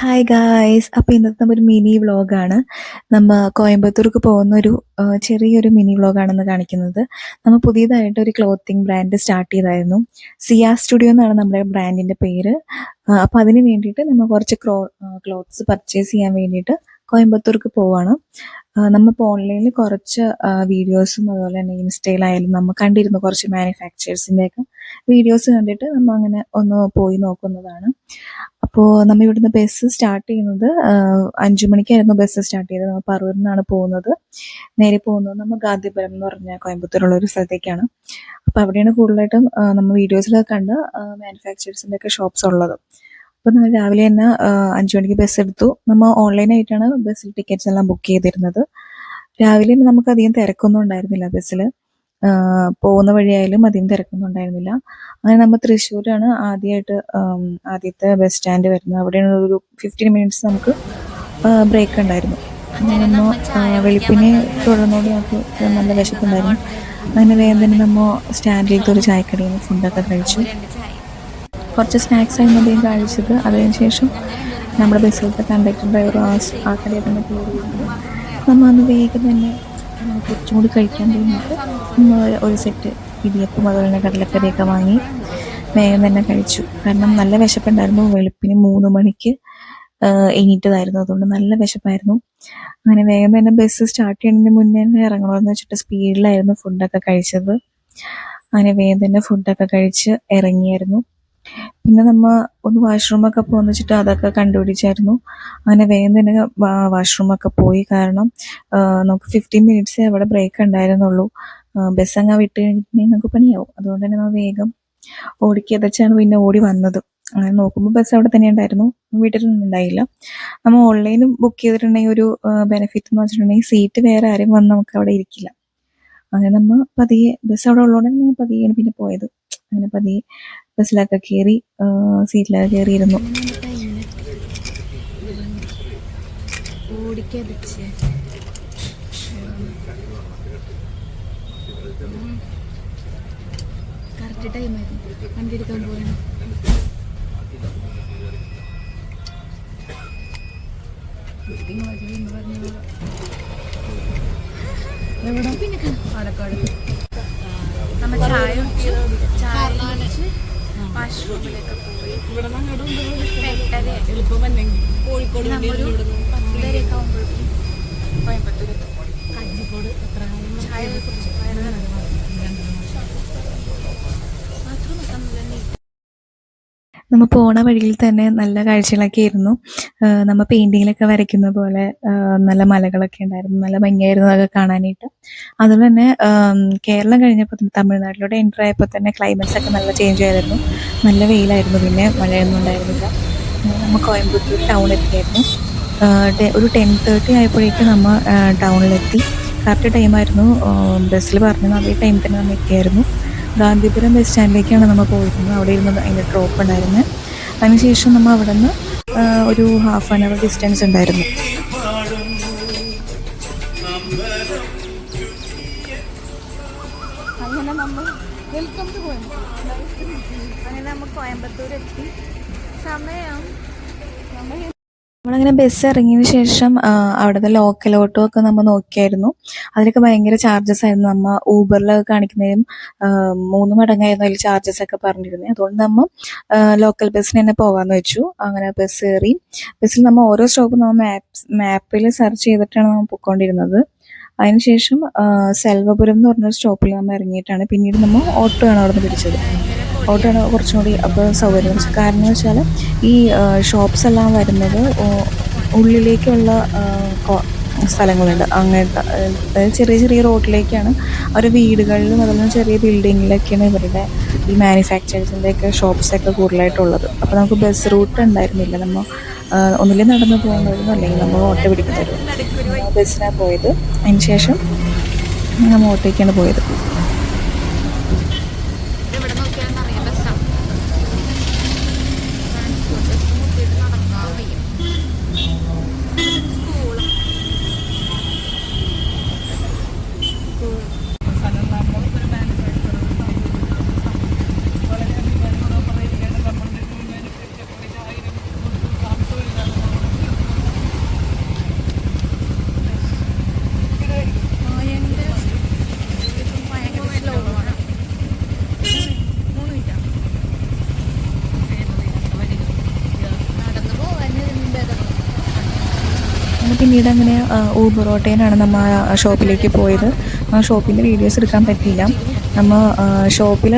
Hi guys. അപ്പോൾ ഇന്നത്തെ ഒരു മിനി വ്ളോഗാണ്. നമ്മ കോയമ്പത്തൂർക്ക് പോകുന്ന ഒരു ചെറിയൊരു മിനി വ്ളോഗാണെന്ന് കാണിക്കുന്നത്. നമ്മൾ പുതിയതായിട്ട് ഒരു ക്ലോത്തിങ് ബ്രാൻഡ് സ്റ്റാർട്ട് ചെയ്തായിരുന്നു. സിയ സ്റ്റുഡിയോ എന്നാണ് നമ്മുടെ ബ്രാൻഡിൻ്റെ പേര്. അപ്പോൾ അതിന് വേണ്ടിയിട്ട് നമ്മൾ കുറച്ച് ക്ലോത്ത്സ് പർച്ചേസ് ചെയ്യാൻ വേണ്ടിയിട്ട് കോയമ്പത്തൂർക്ക് പോവാണ്. നമ്മളിപ്പോൾ ഓൺലൈനിൽ കുറച്ച് വീഡിയോസും അതുപോലെ തന്നെ ഇൻസ്റ്റയിലായാലും നമ്മൾ കണ്ടിരുന്നു കുറച്ച് മാനുഫാക്ചേഴ്സിൻ്റെയൊക്കെ വീഡിയോസ് കണ്ടിട്ട് നമ്മൾ അങ്ങനെ ഒന്ന് പോയി നോക്കുന്നതാണ്. അപ്പോൾ നമ്മൾ ഇവിടുന്ന് ബസ് സ്റ്റാർട്ട് ചെയ്യുന്നത് 5 മണിക്കായിരുന്നു ബസ് സ്റ്റാർട്ട് ചെയ്തത്. നമ്മൾ പറവൂരിൽ നിന്നാണ് പോകുന്നത്. നേരെ പോകുന്നത് നമ്മൾ ഗാന്ധിപുരം എന്ന് പറഞ്ഞ കോയമ്പത്തൂരുള്ള ഒരു സ്ഥലത്തേക്കാണ്. അപ്പോൾ അവിടെയാണ് കൂടുതലായിട്ടും നമ്മൾ വീഡിയോസിലൊക്കെ കണ്ട മാനുഫാക്ചേഴ്സിൻ്റെ ഒക്കെ ഷോപ്സ് ഉള്ളത്. അപ്പോൾ നമ്മൾ രാവിലെ തന്നെ 5 മണിക്ക് ബസ് എടുത്തു. നമ്മൾ ഓൺലൈനായിട്ടാണ് ബസ്സിൽ ടിക്കറ്റ്സ് എല്ലാം ബുക്ക് ചെയ്തിരുന്നത്. രാവിലെ നമുക്ക് അധികം തിരക്കൊന്നും ഉണ്ടായിരുന്നില്ല ബസ്സിൽ. പോകുന്ന വഴിയായാലും അധികം തിരക്കൊന്നും ഉണ്ടായിരുന്നില്ല. അങ്ങനെ നമ്മൾ തൃശ്ശൂരാണ് ആദ്യത്തെ ബസ് സ്റ്റാൻഡ് വരുന്നത്. അവിടെയാണ് ഒരു 15 മിനിറ്റ്സ് നമുക്ക് ബ്രേക്ക് ഉണ്ടായിരുന്നു. അങ്ങനെ നമ്മൾ വെളുപ്പിനെ തുടർന്നുകൊണ്ട് നമുക്ക് നല്ല വിശപ്പുണ്ടായിരുന്നു. അങ്ങനെ വേഗം തന്നെ നമ്മൾ സ്റ്റാൻഡിലത്തെ ഒരു ചായക്കടയിൽ നിന്ന് ഫുഡൊക്കെ കഴിച്ചു. കുറച്ച് സ്നാക്സ് ആയിരുന്നു അധികം കഴിച്ചത്. അതിനുശേഷം നമ്മുടെ ബസ്സിലത്തെ കണ്ടക്ടർ ഡ്രൈവർ ആ കടയിൽ തന്നെ കയറിയിരുന്നു. നമ്മൾ അന്ന് വേഗം തന്നെ കുറച്ചും കൂടി കഴിക്കാൻ വേണ്ടിയിട്ട് ഒരു സെറ്റ് ഇടിയപ്പം അതുപോലെ തന്നെ കടലക്കറിയൊക്കെ വാങ്ങി വേഗം തന്നെ കഴിച്ചു. കാരണം നല്ല വിശപ്പുണ്ടായിരുന്നു. വെളുപ്പിന് 3 മണിക്ക് എണീറ്റതായിരുന്നു. അതുകൊണ്ട് നല്ല വിശപ്പായിരുന്നു. അങ്ങനെ വേഗം തന്നെ ബസ് സ്റ്റാർട്ട് ചെയ്യുന്നതിന് മുന്നേ തന്നെ ഇറങ്ങണമെന്ന് വെച്ചിട്ട് സ്പീഡിലായിരുന്നു ഫുഡൊക്കെ കഴിച്ചത്. അങ്ങനെ വേഗം തന്നെ ഫുഡൊക്കെ കഴിച്ച് ഇറങ്ങിയായിരുന്നു. പിന്നെ നമ്മൾ ഒന്ന് വാഷ്റൂമൊക്കെ പോകുന്ന വെച്ചിട്ട് അതൊക്കെ കണ്ടുപിടിച്ചായിരുന്നു. അങ്ങനെ വേഗം തന്നെ വാഷ്റൂമൊക്കെ പോയി. കാരണം നമുക്ക് 15 മിനിറ്റ്സേ അവിടെ ബ്രേക്ക് ഉണ്ടായിരുന്നുള്ളൂ. ബസ് അങ്ങ് വിട്ട് കഴിഞ്ഞിട്ടുണ്ടെങ്കിൽ നമുക്ക് പണിയാവും. അതുകൊണ്ട് തന്നെ നമ്മൾ വേഗം ഓടിക്കതച്ചാണ് പിന്നെ ഓടി വന്നത്. അങ്ങനെ നോക്കുമ്പോൾ ബസ് അവിടെ തന്നെ ഉണ്ടായിരുന്നു, വീട്ടിലൊന്നും ഉണ്ടായില്ല. നമ്മൾ ഓൺലൈനും ബുക്ക് ചെയ്തിട്ടുണ്ടെങ്കിൽ ഒരു ബെനിഫിറ്റ് എന്ന് വെച്ചിട്ടുണ്ടെങ്കിൽ സീറ്റ് വേറെ ആരും വന്ന് നമുക്ക് അവിടെ ഇരിക്കില്ല. അങ്ങനെ നമ്മൾ പതിയെ ബസ് അവിടെ ഉള്ളതുകൊണ്ട് നമ്മൾ പതിയാണ് പിന്നെ പോയത്. അങ്ങനെ പതിയെ ബസ്സിലൊക്കെ കയറി സീറ്റിലൊക്കെ കയറിയിരുന്നു. കറക്റ്റ് ടൈമായിരുന്നു വണ്ടി എടുക്കാൻ പോയാണ്. എവിടെ പിന്നെ പാലക്കാട് നമ്മൾ ചായ കുടിച്ച് വാഷ്റൂമിലൊക്കെ പോയി. കോഴിക്കോട് നമ്മളൊരു 10 വരെയൊക്കെ ആകുമ്പോഴേക്കും കോയമ്പത്തൂർ കഞ്ചിക്കോട് ചായ കുറിച്ച് നമ്മൾ പോണ വഴിയിൽ തന്നെ നല്ല കാഴ്ചകളൊക്കെ ആയിരുന്നു. നമ്മൾ പെയിൻറ്റിങ്ങിലൊക്കെ വരയ്ക്കുന്ന പോലെ നല്ല മലകളൊക്കെ ഉണ്ടായിരുന്നു. നല്ല ഭംഗിയായിരുന്നു അതൊക്കെ കാണാനായിട്ട്. അതുപോലെ തന്നെ കേരളം കഴിഞ്ഞപ്പോൾ തമിഴ്നാട്ടിലൂടെ എൻ്റർ ആയപ്പോൾ തന്നെ ക്ലൈമറ്റ്സ് ഒക്കെ നല്ല ചേഞ്ച് ആയിരുന്നു. നല്ല വെയിലായിരുന്നു, പിന്നെ മഴയൊന്നും ഉണ്ടായിരുന്നില്ല. നമ്മൾ കോയമ്പത്തൂർ ടൗൺ എത്തിയായിരുന്നു. ഒരു 10:30 ആയപ്പോഴേക്കും നമ്മൾ ടൗണിലെത്തി. കറക്റ്റ് ടൈമായിരുന്നു ബസ്സിൽ പറഞ്ഞത്. അതേ ടൈമിൽ തന്നെ നമ്മൾ എത്തിയായിരുന്നു. ഗാന്ധിപുരം ബസ് സ്റ്റാൻഡിലേക്കാണ് നമ്മൾ പോയിരുന്നത്. അവിടെ ഇരുന്ന് അതിൻ്റെ ഡ്രോപ്പ് ഉണ്ടായിരുന്നത്. അതിനുശേഷം നമ്മൾ അവിടെ നിന്ന് ഒരു ഹാഫ് ആൻ അവർ ഡിസ്റ്റൻസ് ഉണ്ടായിരുന്നു. അങ്ങനെ നമ്മൾ വെൽക്കം ടു കോയമ്പത്തൂർ. അങ്ങനെ നമ്മൾ കോയമ്പത്തൂർ എത്തി. സമയം നമ്മളങ്ങനെ ബസ് ഇറങ്ങിയതിന് ശേഷം അവിടുത്തെ ലോക്കൽ ഓട്ടോ ഒക്കെ നമ്മൾ നോക്കിയായിരുന്നു. അതിലൊക്കെ ഭയങ്കര ചാർജസ് ആയിരുന്നു. നമ്മൾ ഊബറിലൊക്കെ കാണിക്കുന്നതിനും 3 മടങ്ങായിരുന്നു അതിൽ ചാർജസ് ഒക്കെ പറഞ്ഞിരുന്നത്. അതുകൊണ്ട് നമ്മൾ ലോക്കൽ ബസ്സിന് തന്നെ പോകാമെന്ന് വെച്ചു. അങ്ങനെ ബസ് കയറി. ബസ്സിൽ നമ്മൾ ഓരോ സ്റ്റോപ്പും നമ്മൾ മാപ്പിൽ സെർച്ച് ചെയ്തിട്ടാണ് നമ്മൾ പോയിക്കൊണ്ടിരുന്നത്. അതിനുശേഷം സെൽവപുരം എന്ന് പറഞ്ഞൊരു സ്റ്റോപ്പിൽ നമ്മൾ ഇറങ്ങിയിട്ടാണ് പിന്നീട് നമ്മൾ ഓട്ടോ ആണ് അവിടെ നിന്ന് പിടിച്ചത്. ഓട്ടോ ആണ് കുറച്ചും കൂടി അപ്പോൾ സൗകര്യം. കാരണം എന്ന് വെച്ചാൽ ഈ ഷോപ്സ് എല്ലാം വരുന്നത് ഉള്ളിലേക്കുള്ള സ്ഥലങ്ങളുണ്ട്. അങ്ങനത്തെ അതായത് ചെറിയ ചെറിയ റോഡിലേക്കാണ്. അവർ വീടുകളിലും അതുപോലെ ചെറിയ ബിൽഡിങ്ങിലൊക്കെയാണ് ഇവരുടെ ഈ മാനുഫാക്ചേഴ്സിൻ്റെയൊക്കെ ഷോപ്സൊക്കെ കൂടുതലായിട്ടുള്ളത്. അപ്പോൾ നമുക്ക് ബസ് റൂട്ട് ഉണ്ടായിരുന്നില്ല. നമ്മൾ ഒന്നിലും നടന്ന് പോകുന്നതായിരുന്നു, അല്ലെങ്കിൽ നമ്മൾ ഓട്ടോ പിടിക്കുന്നതായിരുന്നു. ബസ്സിനാണ് പോയത്. അതിന് ശേഷം നമ്മൾ ഓട്ടോയ്ക്കാണ് പോയത്. പിന്നീട് അങ്ങനെ ഊബർ ഓട്ടോയിലാണ് നമ്മൾ ആ ഷോപ്പിലേക്ക് പോയത്. ആ ഷോപ്പിൻ്റെ വീഡിയോസ് എടുക്കാൻ പറ്റിയില്ല. നമ്മൾ ഷോപ്പിൽ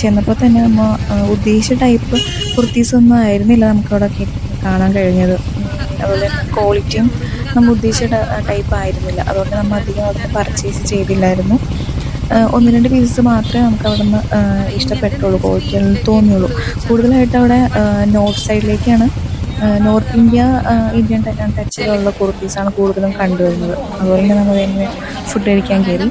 ചെന്നപ്പോൾ തന്നെ നമ്മൾ ഉദ്ദേശിച്ച ടൈപ്പ് കുർത്തീസൊന്നും ആയിരുന്നില്ല നമുക്കവിടെ കാണാൻ കഴിഞ്ഞത്. അതുപോലെ തന്നെ ക്വാളിറ്റിയും നമ്മൾ ഉദ്ദേശിച്ച ടൈപ്പ് ആയിരുന്നില്ല. അതുകൊണ്ട് നമ്മൾ അധികം അവിടെ പർച്ചേസ് ചെയ്തില്ലായിരുന്നു. 1-2 പീസസ് മാത്രമേ നമുക്ക് അവിടെ നിന്ന് ഇഷ്ടപ്പെട്ടുള്ളൂ, ക്വാളിറ്റി തോന്നിയുള്ളൂ. കൂടുതലായിട്ട് അവിടെ നോർത്ത് സൈഡിലേക്കാണ്, നോർത്ത് ഇന്ത്യൻ ടച്ചിലുള്ള കുർത്തീസാണ് കൂടുതലും കണ്ടുവരുന്നത്. അതുപോലെ തന്നെ നമ്മൾ തന്നെ ഫുഡ് കഴിക്കാൻ കയറി.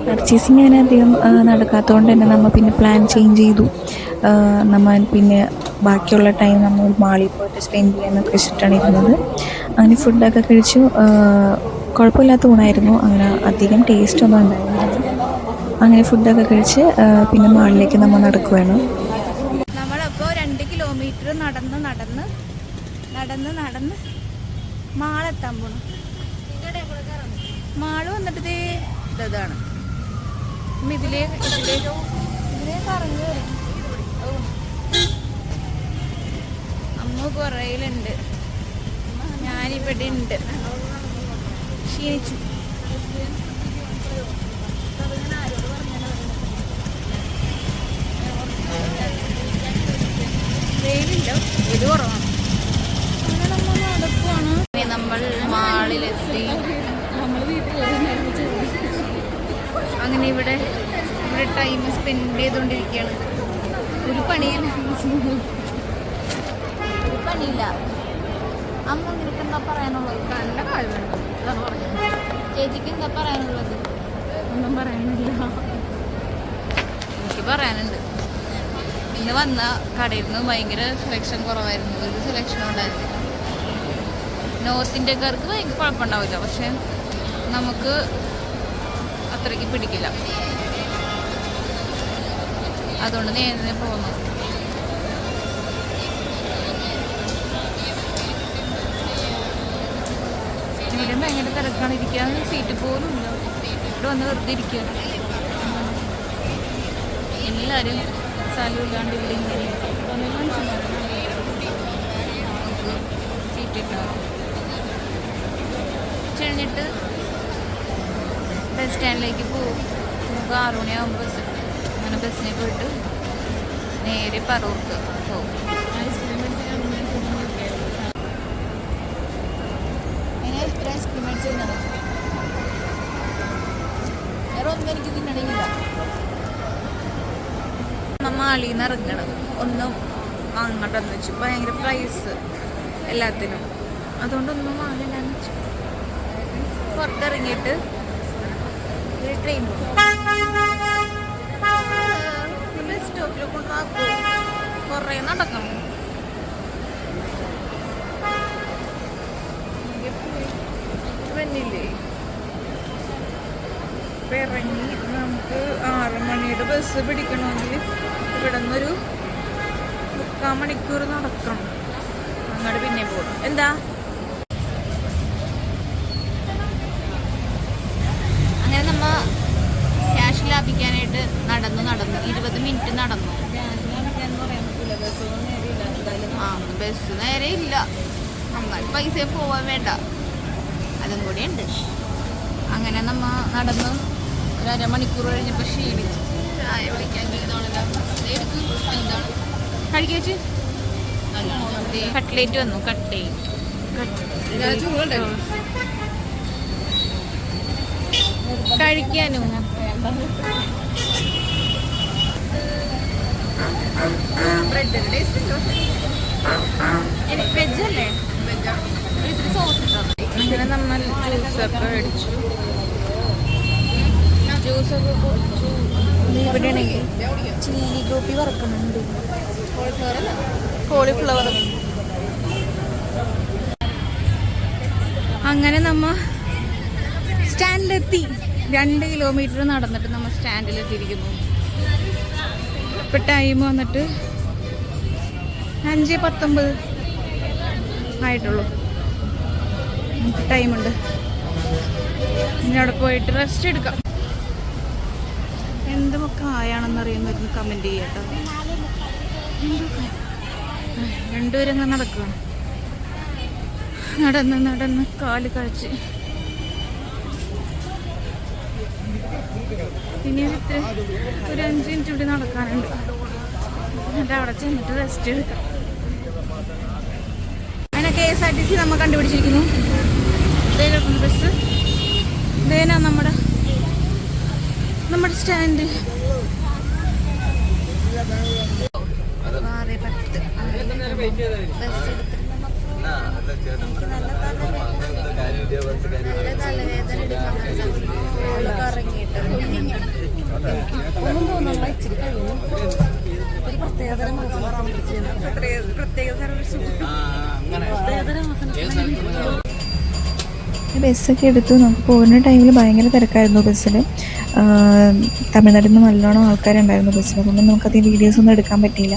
പർച്ചേസിങ് അങ്ങനെ അധികം നടക്കാത്തതുകൊണ്ട് തന്നെ നമ്മൾ പിന്നെ പ്ലാൻ ചേഞ്ച് ചെയ്തു. നമ്മൾ പിന്നെ ബാക്കിയുള്ള ടൈം നമ്മൾ മാളിൽ പോയിട്ട് സ്പെൻഡ് ചെയ്യാമെന്നൊക്കെ വെച്ചിട്ടാണ് ഇരുന്നത്. അങ്ങനെ ഫുഡൊക്കെ കഴിച്ചു. കുഴപ്പമില്ലാത്ത ഊണായിരുന്നു, അങ്ങനെ അധികം ടേസ്റ്റ് ഒന്നും ഉണ്ടായിരുന്നില്ല. അങ്ങനെ ഫുഡൊക്കെ കഴിച്ച് പിന്നെ മാളിലേക്ക് നമ്മൾ നടക്കുകയാണ്. നമ്മളപ്പോൾ 2 കിലോമീറ്റർ നടന്ന് മാളെത്താൻ പോണു. മാള് വന്നിട്ട് ഇതാണ്. ഇതിലേ കറങ്ങി വരും. അമ്മ കുറയിലുണ്ട്, ഞാനിവിടെ ഉണ്ട്. ക്ഷീണിച്ചു. വെയിലില്ല, ഇത് കുറവാണ്. അങ്ങനെ നമ്മൾ നടക്കുവാണ്. നമ്മൾ മാളിലെത്തി. അങ്ങനെ ഇവിടെ ടൈം സ്പെൻഡ് ചെയ്തുകൊണ്ടിരിക്കുകയാണ്. ഒരു പണിയില്ല. അമ്മ നിനക്ക് എന്താ പറയാനുള്ളത്? നല്ല കാര്യമുണ്ട്. ചേച്ചിക്ക് എന്താ പറയാനുള്ളത്? ഒന്നും പറയാനില്ല. എനിക്ക് പറയാനുണ്ട്. ഇന്ന് വന്ന കടയിൽ നിന്ന് ഭയങ്കര സെലക്ഷൻ കുറവായിരുന്നു, ഒരു സെലക്ഷനും ഉണ്ടായിരുന്നു. നോർത്ത് ഇന്ത്യക്കാർക്ക് ഭയങ്കര കുഴപ്പമുണ്ടാവില്ല, പക്ഷെ നമുക്ക് അത്രയ്ക്ക് പിടിക്കില്ല. അതുകൊണ്ട് നേരെ പോകുന്നു. ഇവിടെ ഭയങ്കര തിരക്കാണ്, ഇരിക്കാൻ സീറ്റ് പോലും ഇല്ല. ഇവിടെ വന്ന് വെറുതെ ഇരിക്കുക. എല്ലാവരും സ്ഥലമില്ലാണ്ട് ഇവിടെ ഇങ്ങനെ സീറ്റ് ഇട്ടാണ്. കഴിഞ്ഞിട്ട് ബസ് സ്റ്റാൻഡിലേക്ക് പോകും. നമുക്ക് 6 മണിയാകുമ്പോൾ ബസ്. അങ്ങനെ ബസ്സിനെ പോയിട്ട് നേരെ പറവൂർക്ക് പോകും. ഐസ്ക്രീം മേടിച്ചതിനാണ്. വേറെ ഒന്നും എനിക്ക് തിന്നണമെങ്കില്ല. മാളിൽ നിന്ന് ഇറങ്ങണം, ഒന്നും വാങ്ങണ്ടെന്ന് വെച്ചു. ഭയങ്കര പ്രൈസ് എല്ലാത്തിനും, അതുകൊണ്ടൊന്നും വാങ്ങില്ലെന്ന് വെച്ചു. പുറത്തിറങ്ങിയിട്ട് ട്രെയിൻ പോകും. ബസ് സ്റ്റോപ്പിൽ കൊണ്ടാക്കും. കുറേ നടക്കണം. വന്നില്ലേ ഇറങ്ങി നമുക്ക് 6 മണിയുടെ ബസ് പിടിക്കണമെങ്കിൽ ഇവിടെ നിന്നൊരു 3/4 മണിക്കൂർ നടക്കണം. അങ്ങോട്ട് പിന്നെ പോകും. എന്താ അങ്ങനെ നമ്മ ക്യാഷ് ലാഭിക്കാനായിട്ട് നടന്നു 20 മിനിറ്റ് നടന്നു. ബസ് നേരെ ഇല്ല. നന്നായി പൈസ പോവാൻ വേണ്ട, അതും കൂടി ഉണ്ട്. അങ്ങനെ നമ്മ നടന്ന് ഒരു 1/2 മണിക്കൂർ കഴിഞ്ഞപ്പോൾ ക്ഷീണിച്ചു. ചായ വിളിക്കാൻ എന്താണ് കഴിക്കാച്ച് കട്ട്ലേറ്റ് വന്നു. കഴിക്കാനും ബ്രെഡ് വെജല്ലേ, ഇത്തിരി സോസ് ഇട്ടോ. അങ്ങനെ നമ്മൾ ജ്യൂസൊക്കെ മേടിച്ചു. ജ്യൂസൊക്കെ കുടിച്ചു. ഇവിടെയാണെങ്കിൽ ചില്ലി ഗോപി വറക്കുന്നുണ്ട്, കോളിഫ്ലവർ. അങ്ങനെ നമ്മ സ്റ്റാൻഡിലെത്തി. 2 കിലോമീറ്റർ നടന്നിട്ട് നമ്മൾ സ്റ്റാൻഡിലെത്തിയിരിക്കുന്നു. ഇപ്പം ടൈം വന്നിട്ട് 5:19 ആയിട്ടുള്ളൂ. ടൈമുണ്ട്. ഇനി അവിടെ പോയിട്ട് റെസ്റ്റ് എടുക്കാം. എന്തൊക്കെ ആയാണെന്നറിയുന്നൊരു കമൻറ്റ് ചെയ്യട്ടോ. രണ്ടുപേരും അങ്ങനെ നടക്കുകയാണ്. നടന്ന് കാല് കഴിച്ച് ഇനി ഒരു 5 മിനിറ്റ് കൂടി നടക്കാനുണ്ട്. എന്നിട്ട് അവിടെ ചെന്നിട്ട് റെസ്റ്റ് എടുക്കാം. അങ്ങനെ KSRTC നമ്മൾ കണ്ടുപിടിച്ചിരിക്കുന്നു. ബസ് ഇതേനാ നമ്മുടെ സ്റ്റാൻഡ്. 6:10 ബസ് എടുത്തിട്ട് നല്ല തലവേദന ഇറങ്ങിയിട്ട് ഒന്നും തോന്നുന്നില്ല. ഇച്ചിരി കഴിഞ്ഞു ഒരു പ്രത്യേകതരം ബസ്സൊക്കെ എടുത്തു. നമുക്ക് പോകുന്ന ടൈമിൽ ഭയങ്കര തിരക്കായിരുന്നു ബസ്സിൽ. തമിഴ്നാട്ടിൽ നിന്ന് നല്ലോണം ആൾക്കാരുണ്ടായിരുന്നു ബസ്സിൽ. അതുകൊണ്ട് നമുക്കധികം വീഡിയോസ് ഒന്നും എടുക്കാൻ പറ്റിയില്ല.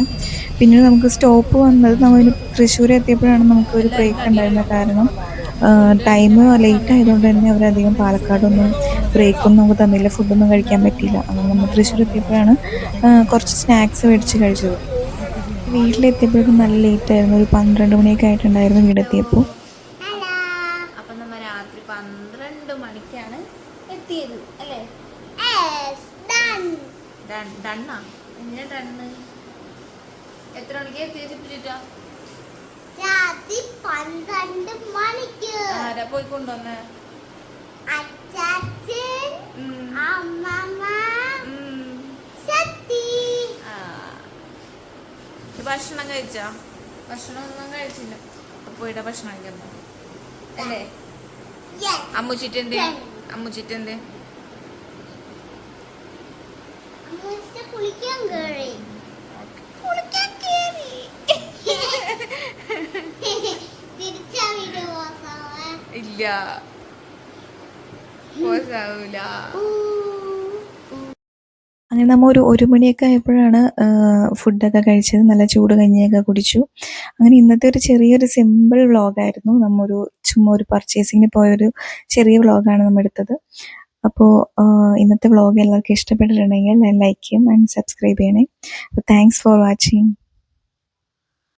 പിന്നീട് നമുക്ക് സ്റ്റോപ്പ് വന്നത് നമ്മൾ തൃശ്ശൂർ എത്തിയപ്പോഴാണ് നമുക്കൊരു ബ്രേക്ക് ഉണ്ടായിരുന്നത്. കാരണം ടൈം ലേറ്റ് ആയതുകൊണ്ട് തന്നെ അവരധികം പാലക്കാടൊന്നും ബ്രേക്കൊന്നും നമുക്ക് തന്നില്ല. ഫുഡൊന്നും കഴിക്കാൻ പറ്റിയില്ല. അങ്ങനെ നമ്മൾ തൃശ്ശൂർ എത്തിയപ്പോഴാണ് കുറച്ച് സ്നാക്സ് മേടിച്ച് കഴിച്ചത്. വീട്ടിലെത്തിയപ്പോഴേക്കും നല്ല ലേറ്റ് ആയിരുന്നു. ഒരു 12 മണിയൊക്കെ ആയിട്ടുണ്ടായിരുന്നു വീടെത്തിയപ്പോൾ. അപ്പം നമ്മൾ രാത്രി 12 മണിക്കാണ് എത്തിയത് അല്ലേ? ഡണ്ണാ? എങ്ങനെ ഡണ്ണ്? എത്ര മണിക്ക് എത്തിച്ചിട്ടാ? രാത്രി 12 മണിക്ക്. ആരാ പോയി കൊണ്ടുവന്നേ? അച്ചാച്ചൻ, അമ്മമ്മ, സത്തി. ഭക്ഷണം കഴിച്ചാ? ഭക്ഷണം ഒന്നും കഴിച്ചില്ല. പോയിട്ടാ ഭക്ഷണം കഴിക്കാൻ അല്ലേ? അമ്മുച്ചിട്ടെന്തേ? കുളിക്കാൻ കേറി. ഇല്ല, പോസാവൂല. അങ്ങനെ നമ്മൾ ഒരു മണിയൊക്കെ ആയപ്പോഴാണ് ഫുഡൊക്കെ കഴിച്ചത്. നല്ല ചൂട് കഞ്ഞിയൊക്കെ കുടിച്ചു. അങ്ങനെ ഇന്നത്തെ ഒരു ചെറിയൊരു സിമ്പിൾ വ്ളോഗായിരുന്നു. ചുമ്മാ ഒരു പർച്ചേസിങ്ങിന് പോയൊരു ചെറിയ വ്ളോഗാണ് നമ്മൾ എടുത്തത്. അപ്പോൾ ഇന്നത്തെ വ്ളോഗ് എല്ലാവർക്കും ഇഷ്ടപ്പെട്ടിട്ടുണ്ടെങ്കിൽ ലൈക്ക് ചെയ്യും ആൻഡ് സബ്സ്ക്രൈബ് ചെയ്യണേ. അപ്പോൾ താങ്ക്സ് ഫോർ വാച്ചിങ്.